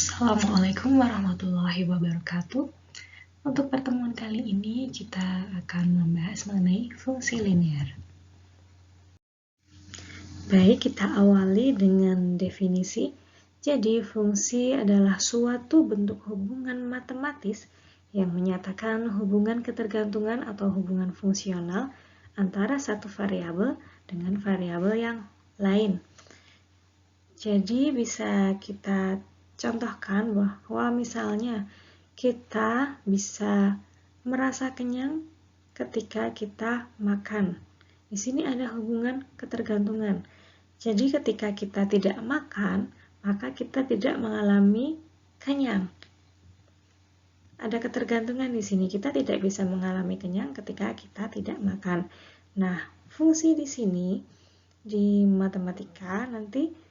Assalamualaikum warahmatullahi wabarakatuh. Untuk pertemuan kali ini kita akan membahas mengenai fungsi linear. Baik, kita awali dengan definisi. Jadi, fungsi adalah suatu bentuk hubungan matematis yang menyatakan hubungan ketergantungan atau hubungan fungsional antara satu variabel dengan variabel yang lain. Jadi, bisa kita contohkan bahwa misalnya kita bisa merasa kenyang ketika kita makan. Di sini ada hubungan ketergantungan. Jadi ketika kita tidak makan, maka kita tidak mengalami kenyang. Ada ketergantungan di sini. Kita tidak bisa mengalami kenyang ketika kita tidak makan. Nah, fungsi di sini di matematika nanti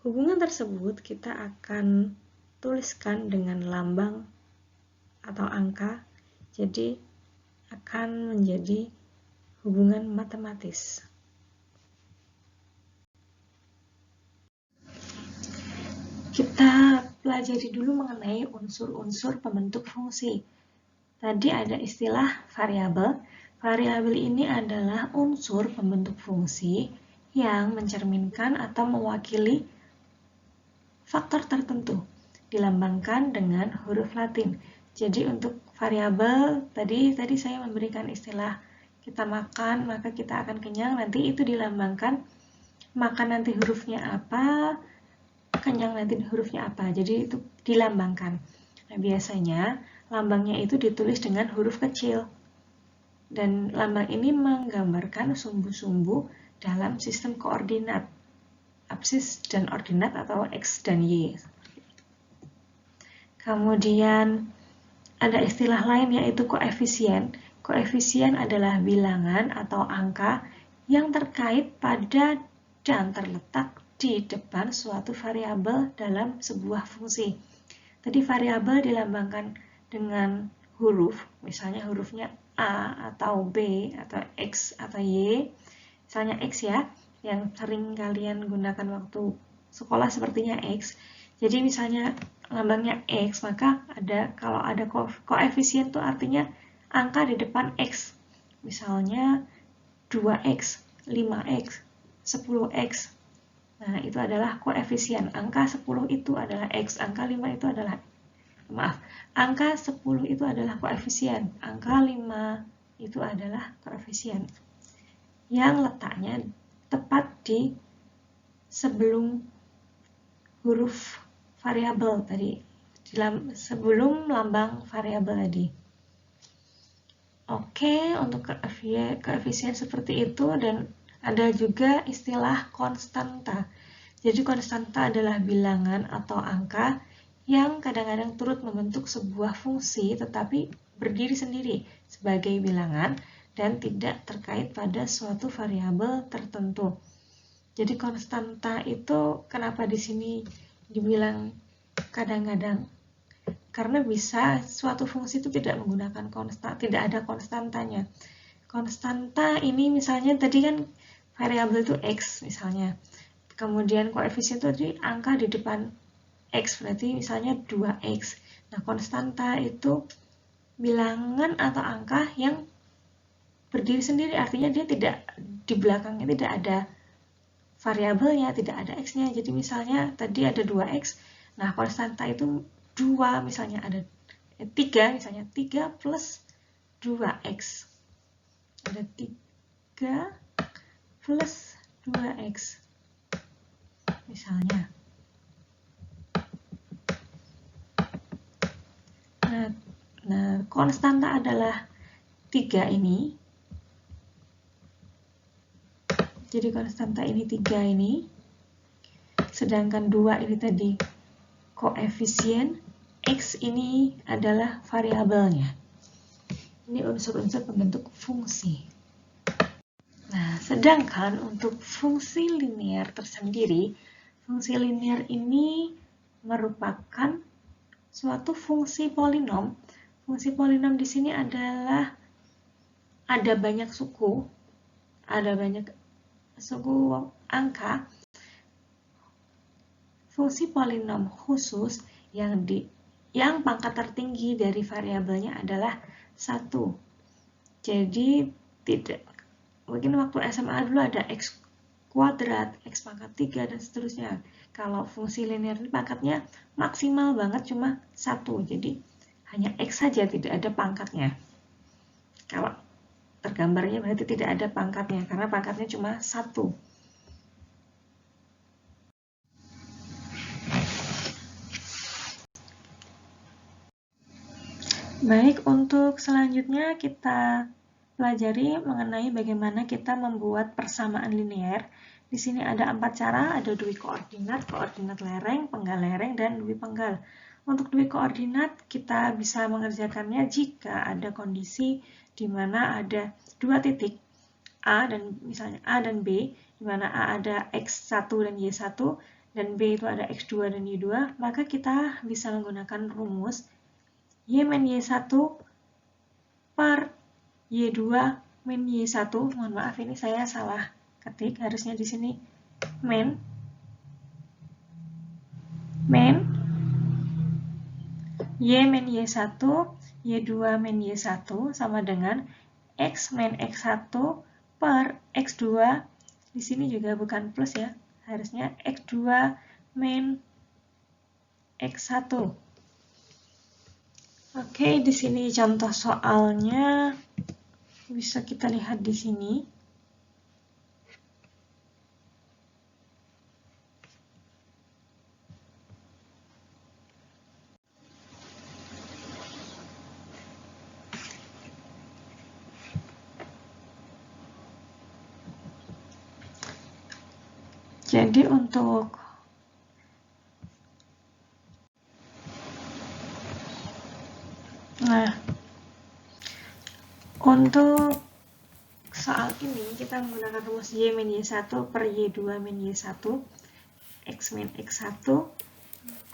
hubungan tersebut kita akan tuliskan dengan lambang atau angka, jadi akan menjadi hubungan matematis. Kita pelajari dulu mengenai unsur-unsur pembentuk fungsi. Tadi ada istilah variabel. Variabel ini adalah unsur pembentuk fungsi yang mencerminkan atau mewakili faktor tertentu, dilambangkan dengan huruf Latin. Jadi untuk variabel tadi saya memberikan istilah kita makan maka kita akan kenyang, nanti itu dilambangkan makan nanti hurufnya apa, kenyang nanti hurufnya apa. Jadi itu dilambangkan. Nah, biasanya lambangnya itu ditulis dengan huruf kecil. Dan lambang ini menggambarkan sumbu-sumbu dalam sistem koordinat, absis dan ordinat atau X dan Y. Kemudian ada istilah lain yaitu koefisien. Koefisien adalah bilangan atau angka yang terkait pada dan terletak di depan suatu variabel dalam sebuah fungsi. Tadi variabel dilambangkan dengan huruf, misalnya hurufnya A atau B atau X atau Y. Misalnya X ya, yang sering kalian gunakan waktu sekolah sepertinya X. Jadi misalnya lambangnya X, maka kalau ada koefisien itu artinya angka di depan X. Misalnya 2X, 5X, 10X. Nah, itu adalah koefisien. Angka 10 itu adalah X, angka 5 itu adalah angka 10 itu adalah koefisien. Angka 5 itu adalah koefisien. Yang letaknya tepat di sebelum huruf variabel tadi, sebelum lambang variabel tadi. Oke, untuk koefisien seperti itu, dan ada juga istilah konstanta. Jadi konstanta adalah bilangan atau angka yang kadang-kadang turut membentuk sebuah fungsi tetapi berdiri sendiri sebagai bilangan dan tidak terkait pada suatu variabel tertentu. Jadi konstanta itu kenapa di sini dibilang kadang-kadang? Karena bisa suatu fungsi itu tidak menggunakan konstan, tidak ada konstantanya. Konstanta ini misalnya tadi kan variabel itu X misalnya. Kemudian koefisien itu tadi angka di depan X, berarti misalnya 2X. Nah, konstanta itu bilangan atau angka yang berdiri sendiri, artinya dia tidak, di belakangnya tidak ada variabelnya, tidak ada X-nya. Jadi misalnya tadi ada 2X, nah konstanta itu 2, misalnya ada 3, misalnya 3 plus 2X. Ada 3 plus 2X. Misalnya. Nah, konstanta adalah 3 ini. Jadi konstanta ini 3 ini. Sedangkan 2 ini tadi koefisien, X ini adalah variabelnya. Ini unsur-unsur pembentuk fungsi. Nah, sedangkan untuk fungsi linear tersendiri, fungsi linear ini merupakan suatu fungsi polinom. Fungsi polinom di sini adalah ada banyak suku angka. fungsi polinom khusus yang pangkat tertinggi dari variabelnya adalah 1. Jadi tidak, mungkin waktu SMA dulu ada X kuadrat, X pangkat 3, dan seterusnya. Kalau fungsi linear ini pangkatnya maksimal banget cuma 1, jadi hanya X saja, tidak ada pangkatnya. Kalau tergambarnya berarti tidak ada pangkatnya, karena pangkatnya cuma 1. Baik, untuk selanjutnya kita pelajari mengenai bagaimana kita membuat persamaan linear. Di sini ada 4 cara, ada dui koordinat, koordinat lereng, penggal lereng, dan dui penggal. Untuk dui koordinat, kita bisa mengerjakannya jika ada kondisi di mana ada 2 titik A dan misalnya A dan B, di mana A ada X1 dan Y1, dan B itu ada X2 dan Y2, maka kita bisa menggunakan rumus Y min Y1 per Y2 min Y1. Mohon maaf, ini saya salah ketik, harusnya di sini min Y min Y1, Y2 min Y1 sama dengan X min X1 per X2. Di sini juga bukan plus ya, harusnya X2 min X1. Oke, di sini contoh soalnya bisa kita lihat di sini. Jadi untuk soal ini kita menggunakan rumus Y min Y1 per Y2 min Y1, X min X1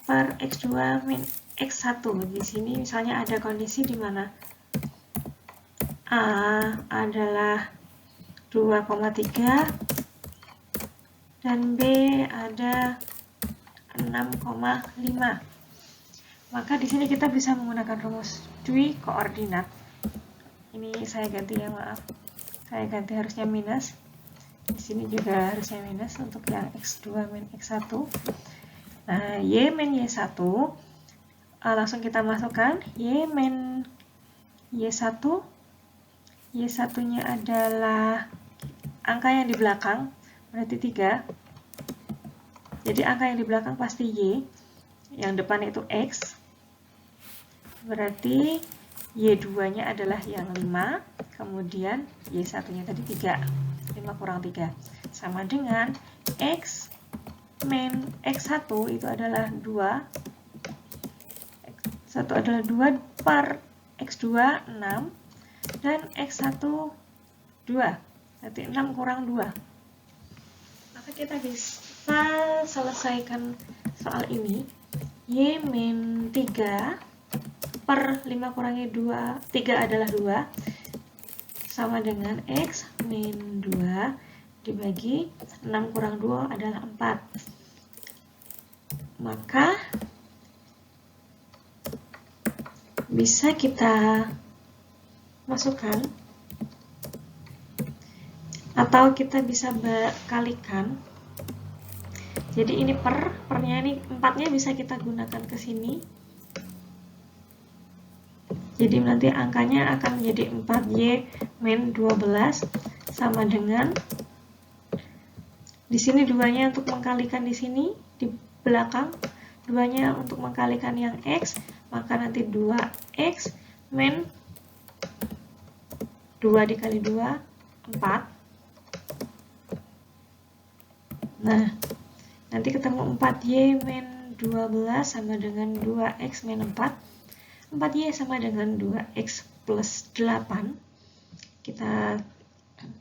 per X2 min X1. Di sini misalnya ada kondisi di mana A adalah 2,3 dan B ada 6,5. Maka di sini kita bisa menggunakan rumus dui koordinat. Ini saya ganti ya, maaf. Saya ganti harusnya minus. Di sini juga harusnya minus untuk yang X2 min X1. Nah, Y min Y1 langsung kita masukkan Y min Y1. Y1-nya adalah angka yang di belakang, berarti 3. Jadi angka yang di belakang pasti Y, yang depan itu X. Berarti Y2-nya adalah yang 5, kemudian Y1-nya tadi 3. 5 kurang 3. Sama dengan X min X1 itu adalah 2. X1 adalah 2 per X2, 6. Dan X1, 2. Berarti 6 kurang 2. Maka kita bisa selesaikan soal ini. Y min 3 per 5 kurangi 2, 3 adalah 2, sama dengan X min 2 dibagi 6 kurang 2 adalah 4. Maka bisa kita masukkan atau kita bisa kalikan. Jadi ini pernya ini 4-nya bisa kita gunakan ke sini. Jadi nanti angkanya akan menjadi 4Y min 12 sama dengan, di sini 2-nya untuk mengkalikan di sini, di belakang, 2-nya untuk mengkalikan yang X, maka nanti 2X min 2 dikali 2, 4. Nah, nanti ketemu 4Y min 12 sama dengan 2X min 4. 4Y sama dengan 2X plus 8. Kita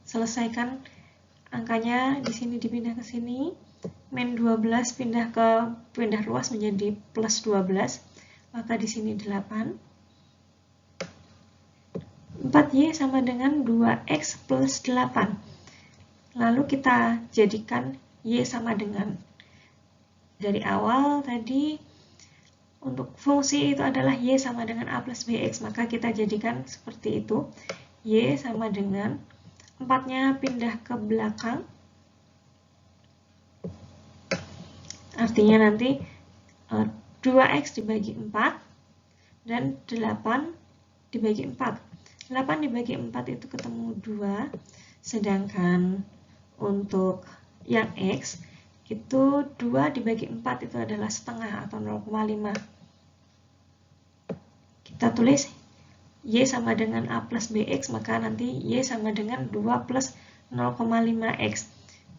selesaikan angkanya, di sini dipindah ke sini. Min 12 pindah ruas menjadi plus 12. Maka di sini 8. 4Y sama dengan 2X plus 8. Lalu kita jadikan Y sama dengan dari awal tadi untuk fungsi itu adalah Y sama dengan A plus BX, maka kita jadikan seperti itu. Y sama dengan 4-nya pindah ke belakang. Artinya nanti 2X dibagi 4 dan 8 dibagi 4. 8 dibagi 4 itu ketemu 2, sedangkan untuk yang X itu 2 dibagi 4 itu adalah setengah atau 0,5. Kita tulis Y sama dengan A plus BX, maka nanti Y sama dengan 2 plus 0,5X.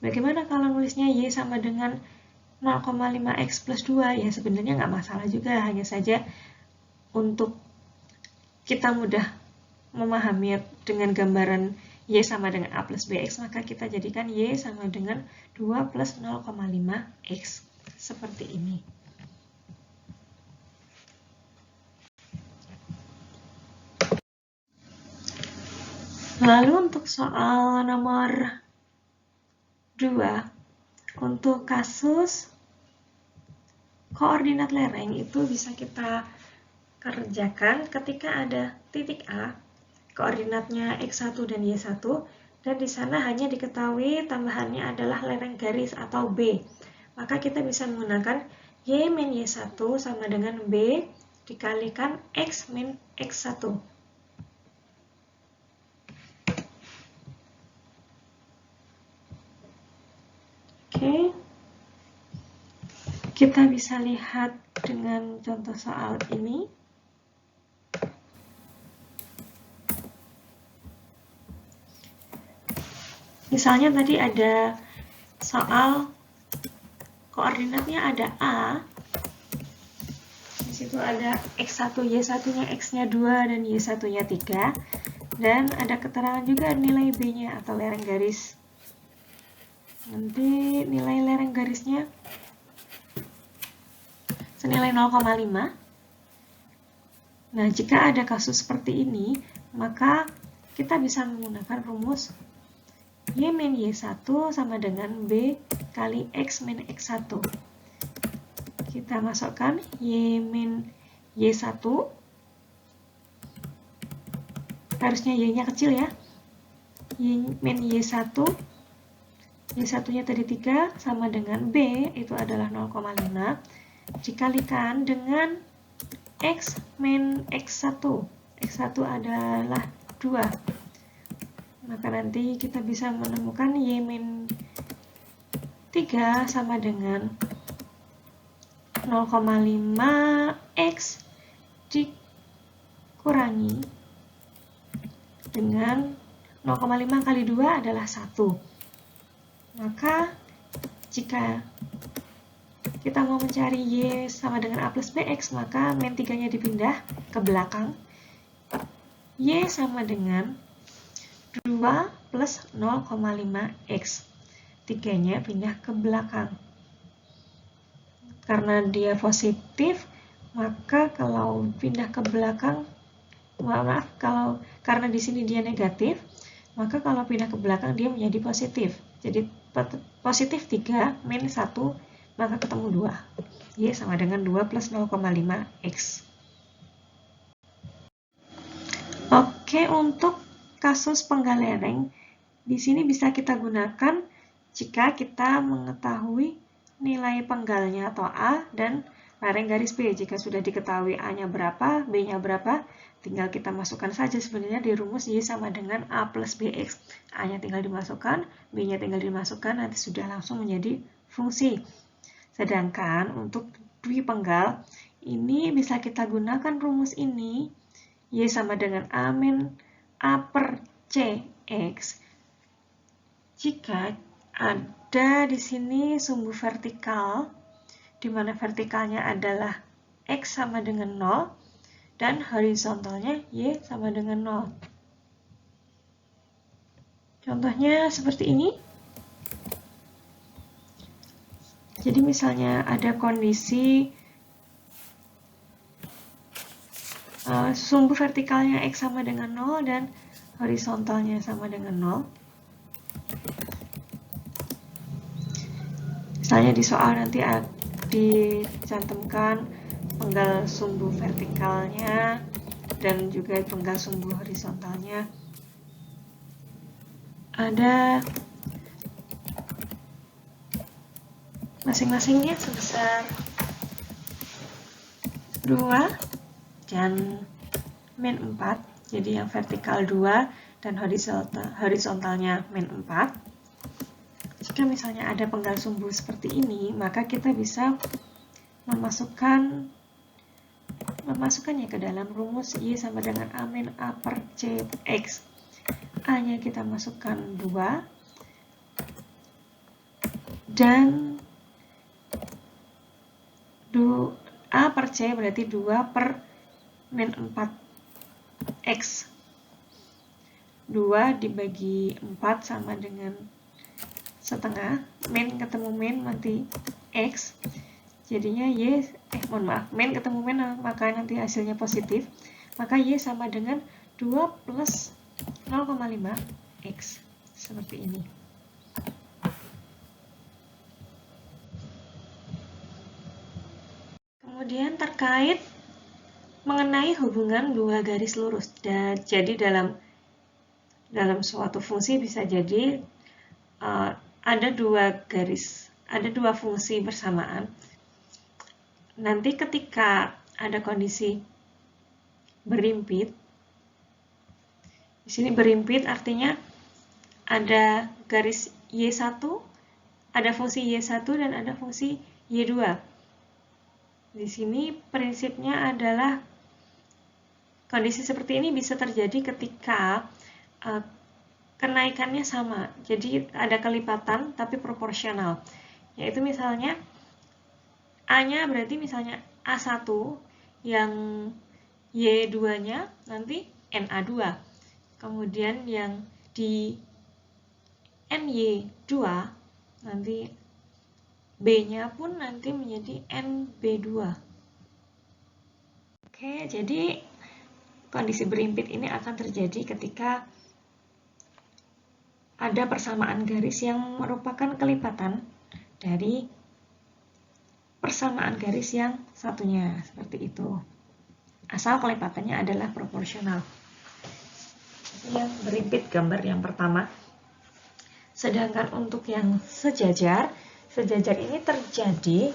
Bagaimana kalau nulisnya Y sama dengan 0,5X plus 2? Ya sebenarnya nggak masalah juga, hanya saja untuk kita mudah memahami dengan gambaran Y sama dengan A plus BX, maka kita jadikan Y sama dengan 2 plus 0,5X. Seperti ini. Lalu untuk soal nomor 2, untuk kasus koordinat lereng itu bisa kita kerjakan ketika ada titik A, koordinatnya X1 dan Y1, dan di sana hanya diketahui tambahannya adalah lereng garis atau B. Maka kita bisa menggunakan Y min Y1 sama dengan B dikalikan X min X1. Oke, kita bisa lihat dengan contoh soal ini. Misalnya tadi ada soal koordinatnya ada A, di situ ada X1, Y1-nya X-nya 2 dan Y1-nya 3, dan ada keterangan juga nilai B-nya atau lereng garis. Nanti nilai lereng garisnya senilai 0,5. Nah, jika ada kasus seperti ini, maka kita bisa menggunakan rumus Y min Y1 sama dengan B kali X min X1. Kita masukkan Y min Y1, harusnya Y-nya kecil ya, Y min Y1, Y1-nya tadi 3 sama dengan B, itu adalah 0,5, dikalikan dengan X min X1. X1 adalah 2. Maka nanti kita bisa menemukan Y min 3 sama dengan 0,5X dikurangi dengan 0,5 kali 2 adalah 1. Maka jika kita mau mencari Y sama dengan A plus BX, maka min 3-nya dipindah ke belakang. Y sama dengan 2 plus 0,5X. 3-nya pindah ke belakang. Karena dia positif, maka kalau pindah ke belakang, karena di sini dia negatif, maka kalau pindah ke belakang dia menjadi positif. Jadi positif 3 min 1, maka ketemu 2. Y sama dengan 2 plus 0,5X. Oke, untuk kasus penggal lereng, di sini bisa kita gunakan jika kita mengetahui nilai penggalnya atau A dan lereng garis B. Jika sudah diketahui A-nya berapa, B-nya berapa, tinggal kita masukkan saja sebenarnya di rumus Y sama dengan A plus BX. A-nya tinggal dimasukkan, B-nya tinggal dimasukkan, nanti sudah langsung menjadi fungsi. Sedangkan untuk dwi penggal, ini bisa kita gunakan rumus ini, Y sama dengan A min A per CX. Jika ada di sini sumbu vertikal, di mana vertikalnya adalah X sama dengan 0, dan horizontalnya Y sama dengan 0. Contohnya seperti ini. Jadi misalnya ada kondisi sumbu vertikalnya X sama dengan 0 dan horizontalnya sama dengan 0. Misalnya di soal nanti dicantumkan penggal sumbu vertikalnya dan juga penggal sumbu horizontalnya. Ada masing-masingnya sebesar 2 dan min 4. Jadi yang vertikal 2 dan horizontalnya min 4. Jika misalnya ada penggal sumbu seperti ini, maka kita bisa memasukkannya ke dalam rumus Y sama dengan A min A per C X. A-nya kita masukkan 2 dan A per C berarti 2 per min 4X. 2 dibagi 4 sama dengan setengah. Min ketemu min nanti X. Jadinya Y, min ketemu min maka nanti hasilnya positif. Maka Y sama dengan 2 plus 0,5 X. Seperti ini. Kemudian terkait mengenai hubungan dua garis lurus. Jadi dalam suatu fungsi bisa jadi ada dua fungsi bersamaan. Nanti ketika ada kondisi berimpit, di sini berimpit artinya ada garis Y1, ada fungsi Y1 dan ada fungsi Y2. Di sini prinsipnya adalah kondisi seperti ini bisa terjadi ketika kenaikannya sama. Jadi ada kelipatan tapi proporsional. Yaitu misalnya A-nya berarti misalnya A1 yang Y2-nya nanti NA2. Kemudian yang di NY2 nanti B-nya pun nanti menjadi NB2. Oke, jadi kondisi berimpit ini akan terjadi ketika ada persamaan garis yang merupakan kelipatan dari persamaan garis yang satunya, seperti itu. Asal kelipatannya adalah proporsional. Yang berimpit gambar yang pertama. Sedangkan untuk yang sejajar ini terjadi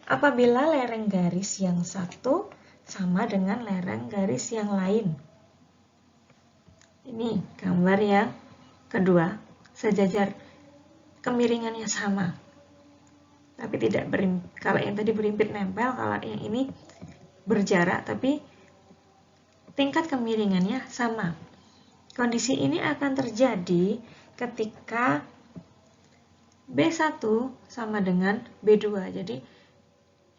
apabila lereng garis yang satu sama dengan lereng garis yang lain. Ini gambar yang kedua, sejajar, kemiringannya sama. Tapi tidak berimpit. Kalau yang tadi berimpit nempel, kalau yang ini berjarak tapi tingkat kemiringannya sama. Kondisi ini akan terjadi ketika B1 sama dengan B2. Jadi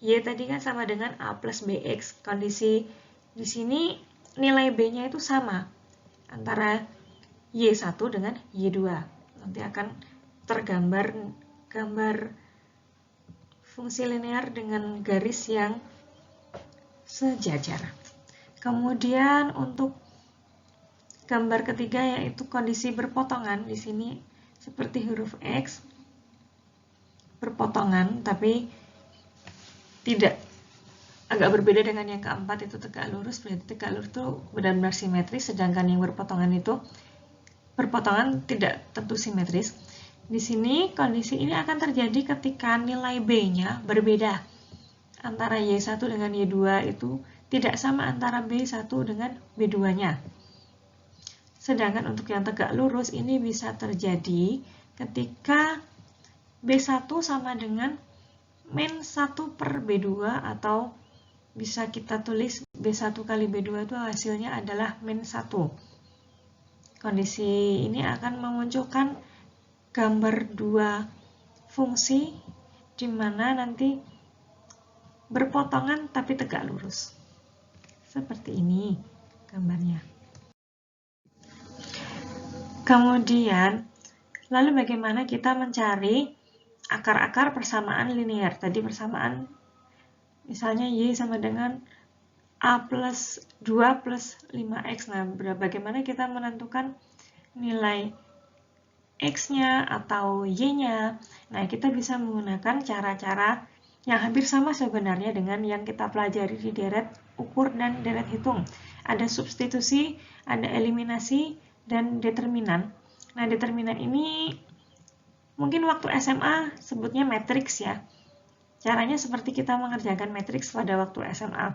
Y tadi kan sama dengan A plus BX. Kondisi di sini nilai B-nya itu sama antara Y1 dengan Y2. Nanti akan tergambar gambar fungsi linear dengan garis yang sejajar. Kemudian untuk gambar ketiga yaitu kondisi berpotongan. Di sini seperti huruf X berpotongan tapi tidak, agak berbeda dengan yang keempat itu tegak lurus. Berarti tegak lurus itu benar-benar simetris, sedangkan yang berpotongan itu berpotongan tidak tentu simetris. Di sini kondisi ini akan terjadi ketika nilai B-nya berbeda. Antara Y1 dengan Y2 itu tidak sama antara B1 dengan B2-nya. Sedangkan untuk yang tegak lurus ini bisa terjadi ketika B1 sama dengan min 1 per B2 atau bisa kita tulis B1 kali B2 itu hasilnya adalah min 1. Kondisi ini akan memunculkan gambar dua fungsi di mana nanti berpotongan tapi tegak lurus. Seperti ini gambarnya. Kemudian, lalu bagaimana kita mencari akar-akar persamaan linear? Tadi persamaan misalnya Y sama dengan A plus 2 plus 5X. Nah, bagaimana kita menentukan nilai X-nya atau Y-nya. Nah, kita bisa menggunakan cara-cara yang hampir sama sebenarnya dengan yang kita pelajari di deret ukur dan deret hitung. Ada substitusi, ada eliminasi, dan determinan. Nah, determinan ini mungkin waktu SMA sebutnya matriks ya. Caranya seperti kita mengerjakan matriks pada waktu SMA.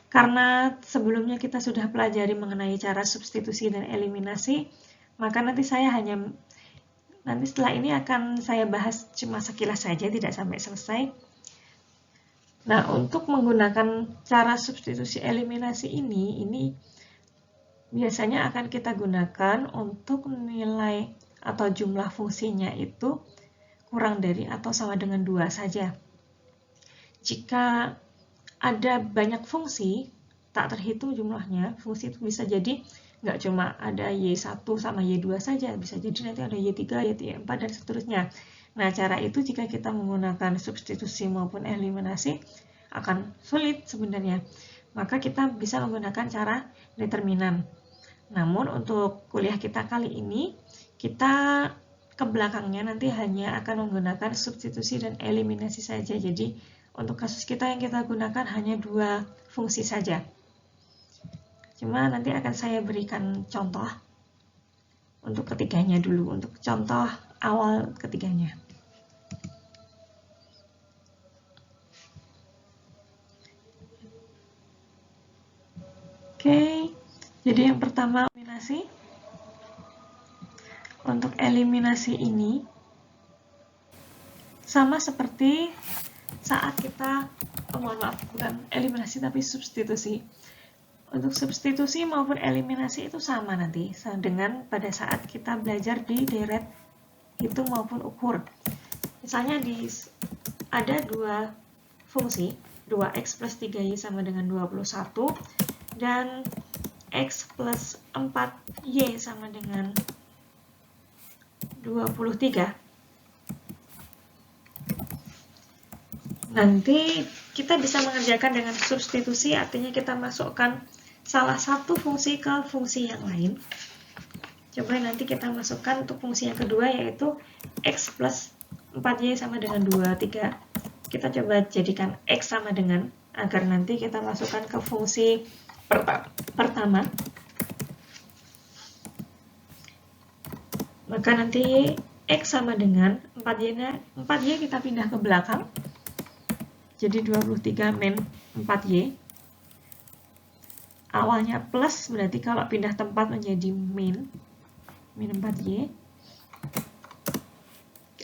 Karena sebelumnya kita sudah pelajari mengenai cara substitusi dan eliminasi, maka nanti setelah ini akan saya bahas cuma sekilas saja, tidak sampai selesai. Nah, untuk menggunakan cara substitusi eliminasi ini biasanya akan kita gunakan untuk nilai atau jumlah fungsinya itu kurang dari atau sama dengan 2 saja. Jika ada banyak fungsi, tak terhitung jumlahnya, fungsi itu bisa jadi nggak cuma ada Y1 sama Y2 saja, bisa jadi nanti ada Y3, Y4, dan seterusnya. Nah, cara itu jika kita menggunakan substitusi maupun eliminasi akan sulit sebenarnya. Maka kita bisa menggunakan cara determinan. Namun untuk kuliah kita kali ini, kita ke belakangnya nanti hanya akan menggunakan substitusi dan eliminasi saja. Jadi untuk kasus kita yang kita gunakan hanya 2 fungsi saja. Cuma nanti akan saya berikan contoh untuk ketiganya dulu, untuk contoh awal ketiganya. Oke, jadi yang pertama eliminasi. Untuk eliminasi ini sama seperti saat kita, bukan eliminasi tapi substitusi. Untuk substitusi maupun eliminasi itu sama nanti dengan pada saat kita belajar di deret hitung maupun ukur. Misalnya ada 2 fungsi, 2x plus 3y sama dengan 21 dan x plus 4y sama dengan 23. Nanti kita bisa mengerjakan dengan substitusi, artinya kita masukkan salah satu fungsi ke fungsi yang lain. Coba nanti kita masukkan untuk fungsi yang kedua, yaitu x plus 4y sama dengan 23. Kita coba jadikan x sama dengan, agar nanti kita masukkan ke fungsi pertama. Maka nanti x sama dengan 4y kita pindah ke belakang. Jadi 23 min 4y. Awalnya plus, berarti kalau pindah tempat menjadi min 4y.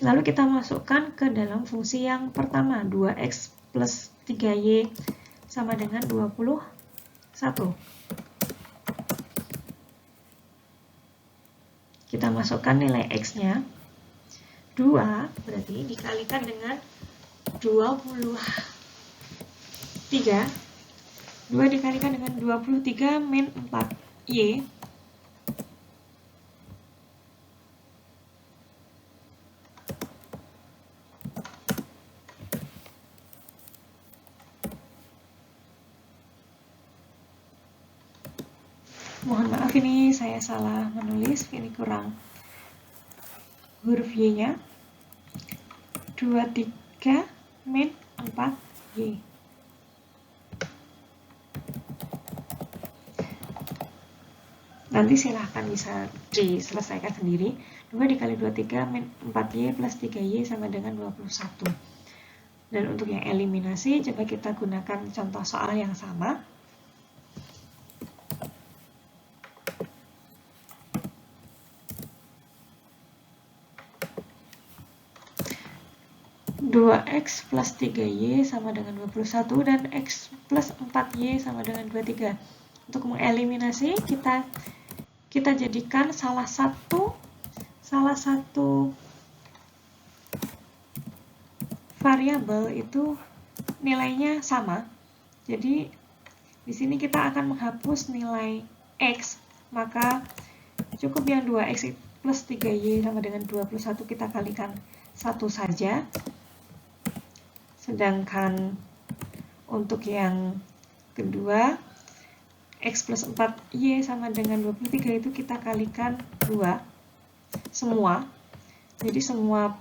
Lalu kita masukkan ke dalam fungsi yang pertama, 2x plus 3y sama dengan 21. Kita masukkan nilai x-nya. 2 berarti dikalikan dengan 23. 2 dikalikan dengan 23 min 4y. Mohon maaf, ini saya salah menulis, ini kurang huruf y-nya. 23 min 4y. Nanti silahkan bisa diselesaikan sendiri. 2 dikali 23 min 4y plus 3y sama dengan 21. Dan untuk yang eliminasi, coba kita gunakan contoh soal yang sama. X plus 3y sama dengan 21 dan x plus 4y sama dengan 23. Untuk mengeliminasi, kita jadikan salah satu variabel itu nilainya sama. Jadi di sini kita akan menghapus nilai x, maka cukup yang 2x plus 3y sama dengan 21 kita kalikan 1 saja. Sedangkan untuk yang kedua, X plus 4Y sama dengan 23 itu kita kalikan 2 semua. Jadi semua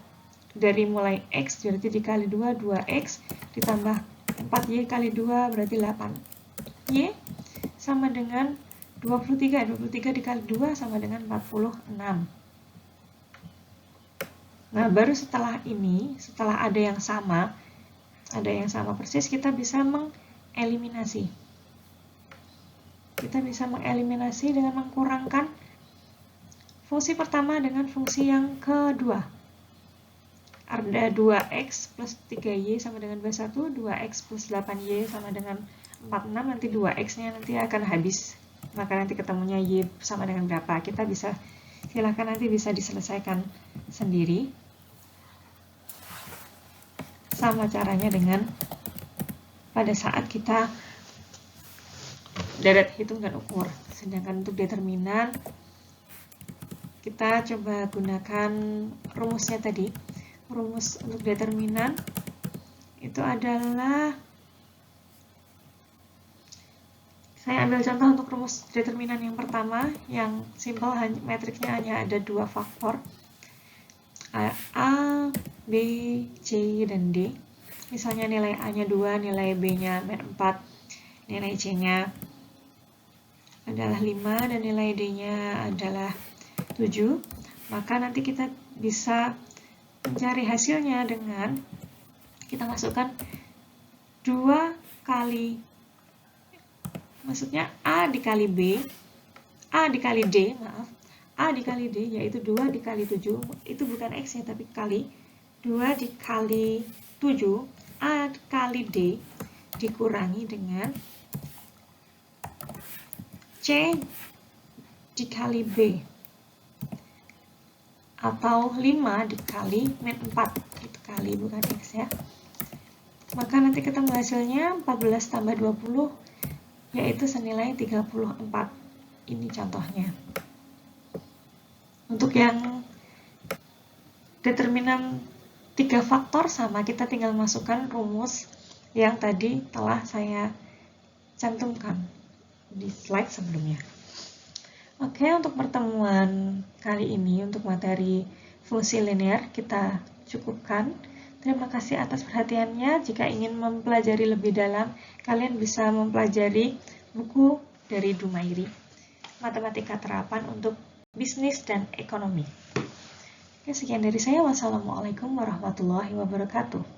dari mulai X berarti dikali 2, 2X ditambah 4Y kali 2 berarti 8Y sama dengan 23. 23 dikali 2 sama dengan 46. Nah, baru setelah ini, setelah ada yang sama persis, kita bisa mengeliminasi. Kita bisa mengeliminasi dengan mengkurangkan fungsi pertama dengan fungsi yang kedua. Ada 2X plus 3Y sama dengan 21, 2X plus 8Y sama dengan 46, nanti 2X-nya nanti akan habis. Maka nanti ketemunya Y sama dengan berapa. Kita bisa, silakan nanti bisa diselesaikan sendiri. Sama caranya dengan pada saat kita deret hitung dan ukur. Sedangkan untuk determinan, kita coba gunakan rumusnya tadi. Rumus untuk determinan itu adalah, saya ambil contoh untuk rumus determinan yang pertama, yang simple, matriksnya hanya ada 2 faktor, A, B, C, dan D. Misalnya nilai A-nya 2, nilai B-nya 4, nilai C-nya adalah 5, dan nilai D-nya adalah 7. Maka nanti kita bisa mencari hasilnya dengan kita masukkan 2 kali, maksudnya A dikali B, A dikali D, maaf, A dikali D, yaitu 2 dikali 7, itu bukan X ya, tapi kali, 2 dikali 7, A kali D, dikurangi dengan C dikali B, atau 5 dikali min 4, itu kali, bukan X ya. Maka nanti ketemu hasilnya 14 tambah 20, yaitu senilai 34. Ini contohnya. Untuk yang determinan 3 faktor sama, kita tinggal masukkan rumus yang tadi telah saya cantumkan di slide sebelumnya. Oke, untuk pertemuan kali ini, untuk materi fungsi linear, kita cukupkan. Terima kasih atas perhatiannya. Jika ingin mempelajari lebih dalam, kalian bisa mempelajari buku dari Dumairi, Matematika Terapan untuk Bisnis dan Ekonomi. Oke, sekian dari saya. Wassalamualaikum warahmatullahi wabarakatuh.